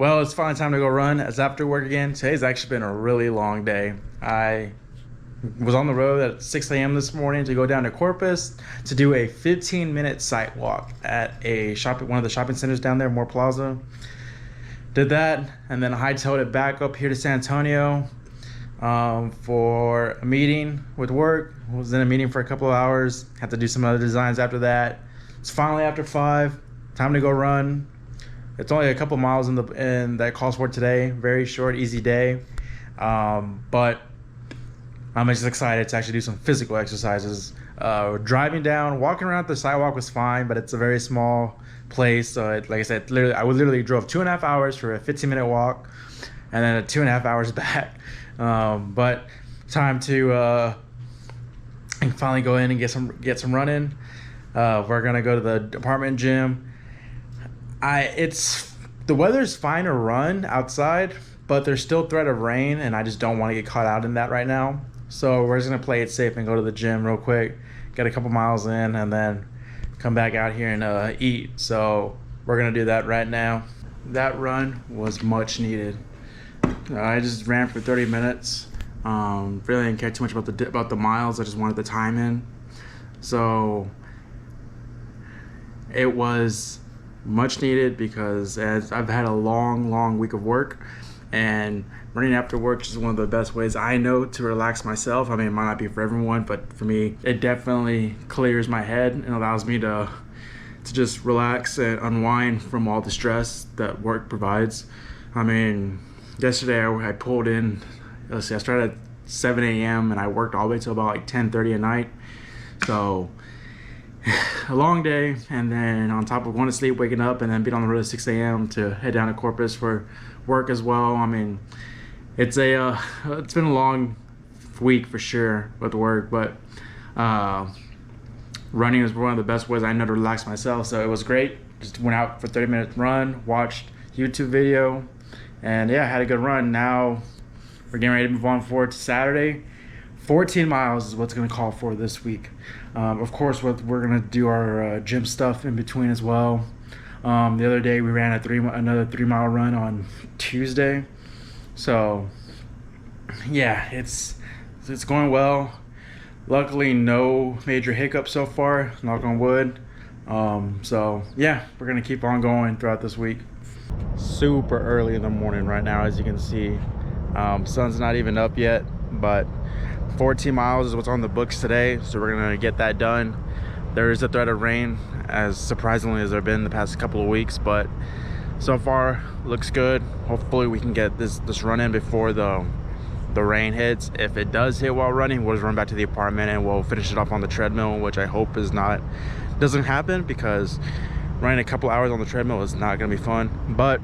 Well, it's finally time to go run. It's after work again. Today's actually been a really long day. I was on the road at 6 a.m. this morning to go down to Corpus to do a 15-minute site walk at one of the shopping centers down there, Moore Plaza. Did that, and then hightailed it back up here to San Antonio for a meeting with work. Was in a meeting for a couple of hours. Had to do some other designs after that. It's finally after 5. Time to go run. It's only a couple miles in that calls for today. Very short, easy day. But I'm just excited to actually do some physical exercises. Driving down, walking around the sidewalk was fine, but it's a very small place. So like I said, I literally drove 2.5 hours for a 15-minute walk, and then 2.5 hours back. But time to finally go in and get some running. We're gonna go to the apartment gym. The weather's fine to run outside, but there's still threat of rain, and I just don't want to get caught out in that right now. So we're just gonna play it safe and go to the gym real quick, get a couple miles in, and then come back out here and eat. So we're gonna do that right now. That run was much needed. I just ran for 30 minutes. Really didn't care too much about the miles. I just wanted the time in. So it was much needed because as I've had a long week of work, and running after work is one of the best ways I know to relax myself. I mean, it might not be for everyone, but for me, it definitely clears my head and allows me to just relax and unwind from all the stress that work provides. I mean, yesterday I pulled in, I started at 7 a.m. and I worked all the way till about like 10:30 at night. So a long day, and then on top of going to sleep, waking up, and then being on the road at 6 a.m. to head down to Corpus for work as well. I mean, it's been a long week for sure with work, but running is one of the best ways I know to relax myself. So it was great. Just went out for 30-minute run, watched YouTube video, and yeah, had a good run. Now we're getting ready to move on forward to Saturday. 14 miles is what's going to call for this week. Of course, we're going to do our gym stuff in between as well. The other day we ran another 3-mile run on Tuesday. So yeah, it's going well. Luckily, no major hiccups so far, knock on wood. So yeah, we're going to keep on going throughout this week. Super early in the morning right now, as you can see. Sun's not even up yet, but 14 miles is what's on the books today, so we're gonna get that done. There is a threat of rain, as surprisingly as there have been the past couple of weeks, but so far looks good. Hopefully we can get this run in before the rain hits. If it does hit while running, we'll just run back to the apartment and we'll finish it off on the treadmill, which I hope doesn't happen, because running a couple hours on the treadmill is not gonna be fun. But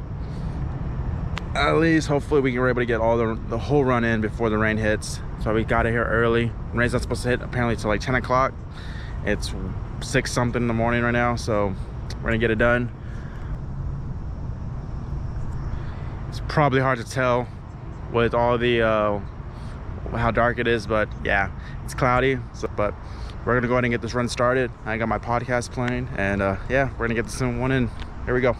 at least hopefully we're able to get all the whole run in before the rain hits. So we got it here early. Rain's not supposed to hit apparently till like 10 o'clock. It's 6 something in the morning right now, so we're gonna get it done. It's probably hard to tell with all the how dark it is, but yeah, it's cloudy. But we're gonna go ahead and get this run started. I got my podcast playing, and yeah, we're gonna get this one in. Here we go.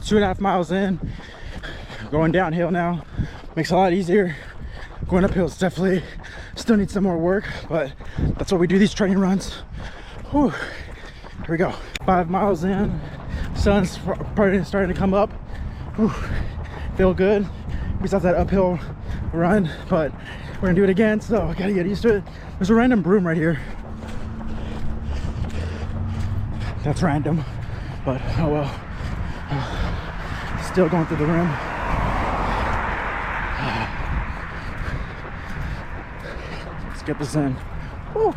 Two and a half miles in, going downhill now. Makes it a lot easier. Going uphill is definitely still needs some more work, but that's what we do these training runs. Whew. Here we go. 5 miles in, sun's starting to come up. Whew. Feel good besides that uphill run, but we're gonna do it again, so I gotta get used to it. There's a random broom right here. That's random, but oh well. Still going through the room. Let's get this in. Woo.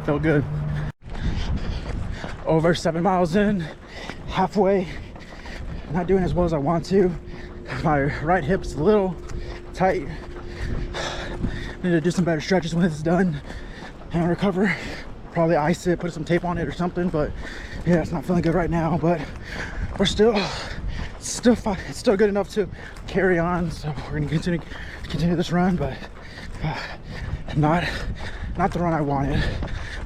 Felt good. Over 7 miles in, halfway. Not doing as well as I want to. My right hip's a little tight. Need to do some better stretches when it's done and recover. Probably ice it, put some tape on it or something, but yeah, it's not feeling good right now, but we're still fine. It's still good enough to carry on, so we're gonna continue this run. But Not the run I wanted.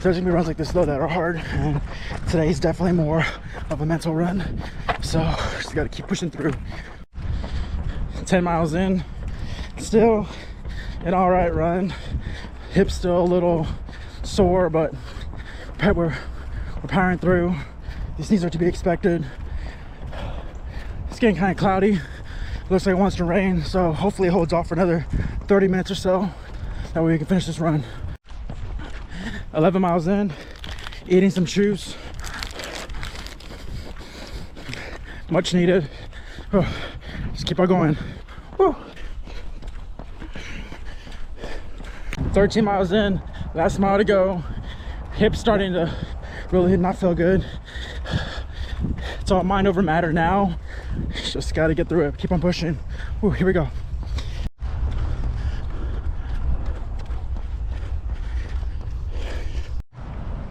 There's gonna be runs like this though that are hard, and today's definitely more of a mental run. So just gotta keep pushing through. 10 miles in, still an all right run. Hips still a little sore, but we're powering through. These things are to be expected. It's getting kind of cloudy. Looks like it wants to rain, so hopefully it holds off for another 30 minutes or so. That way we can finish this run. 11 miles in, eating some chews. Much needed. Just keep on going. Woo. 13 miles in, last mile to go. Hips starting to really not feel good. It's all mind over matter now. Just gotta get through it. Keep on pushing. Woo, here we go.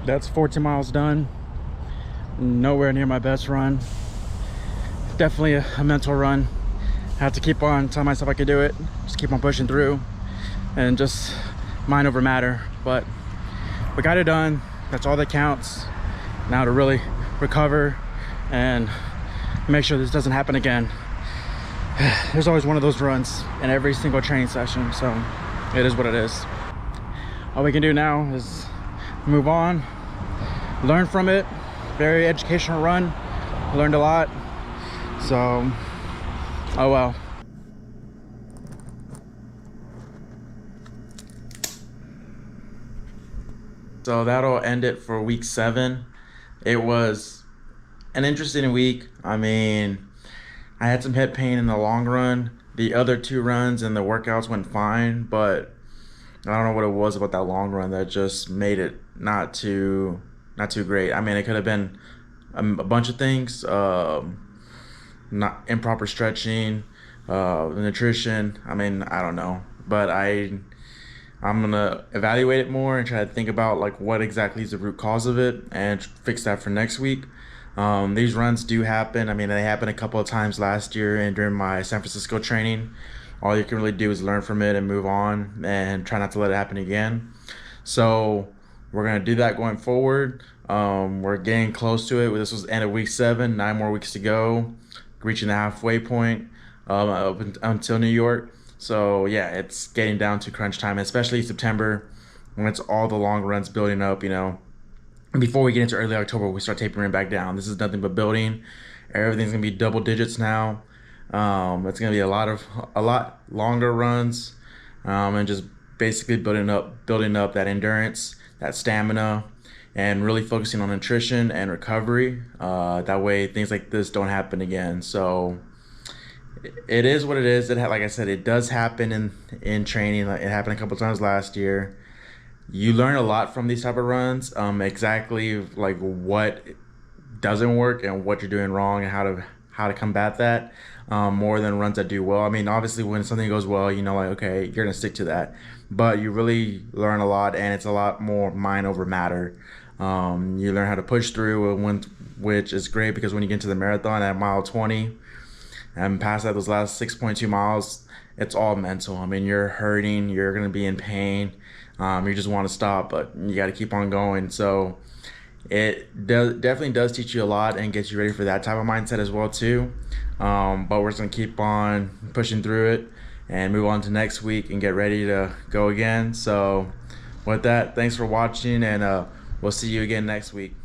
That's 14 miles done. Nowhere near my best run. Definitely a mental run. I have to keep on telling myself I could do it. Just keep on pushing through and just mind over matter. But we got it done. That's all that counts. Now to really recover and make sure this doesn't happen again. There's always one of those runs in every single training session, so it is what it is. All we can do now is move on, learn from it. Very educational run. Learned a lot. So, oh well. So that'll end it for week 7. It was an interesting week. I mean, I had some hip pain in the long run. The other 2 runs and the workouts went fine, but I don't know what it was about that long run that just made it not too great. I mean, it could have been a bunch of things. Not improper stretching, nutrition. I mean, I don't know, but I'm gonna evaluate it more and try to think about like what exactly is the root cause of it and fix that for next week. These runs do happen. I mean, they happened a couple of times last year and during my San Francisco training. All you can really do is learn from it and move on and try not to let it happen again. So we're gonna do that going forward. We're getting close to it. This was end of week 7, 9 more weeks to go, reaching the halfway point up until New York. So yeah, it's getting down to crunch time, especially September when it's all the long runs building up, you know. Before we get into early October, we start tapering back down. This is nothing but building. Everything's gonna be double digits now. It's gonna be a lot longer runs, and just basically building up that endurance, that stamina, and really focusing on nutrition and recovery. That way things like this don't happen again. So it is what it is. Like I said, it does happen in training. It happened a couple times last year. You learn a lot from these type of runs, exactly like what doesn't work and what you're doing wrong and how to combat that, more than runs that do well. I mean, obviously when something goes well, you know, like, okay, you're gonna stick to that, but you really learn a lot, and it's a lot more mind over matter. You learn how to push through, which is great because when you get into the marathon at mile 20 and past that, those last 6.2 miles, it's all mental. I mean, you're hurting, you're gonna be in pain, you just want to stop, but you got to keep on going. So it definitely does teach you a lot and gets you ready for that type of mindset as well too. But we're just gonna keep on pushing through it and move on to next week and get ready to go again. So with that, thanks for watching, and we'll see you again next week.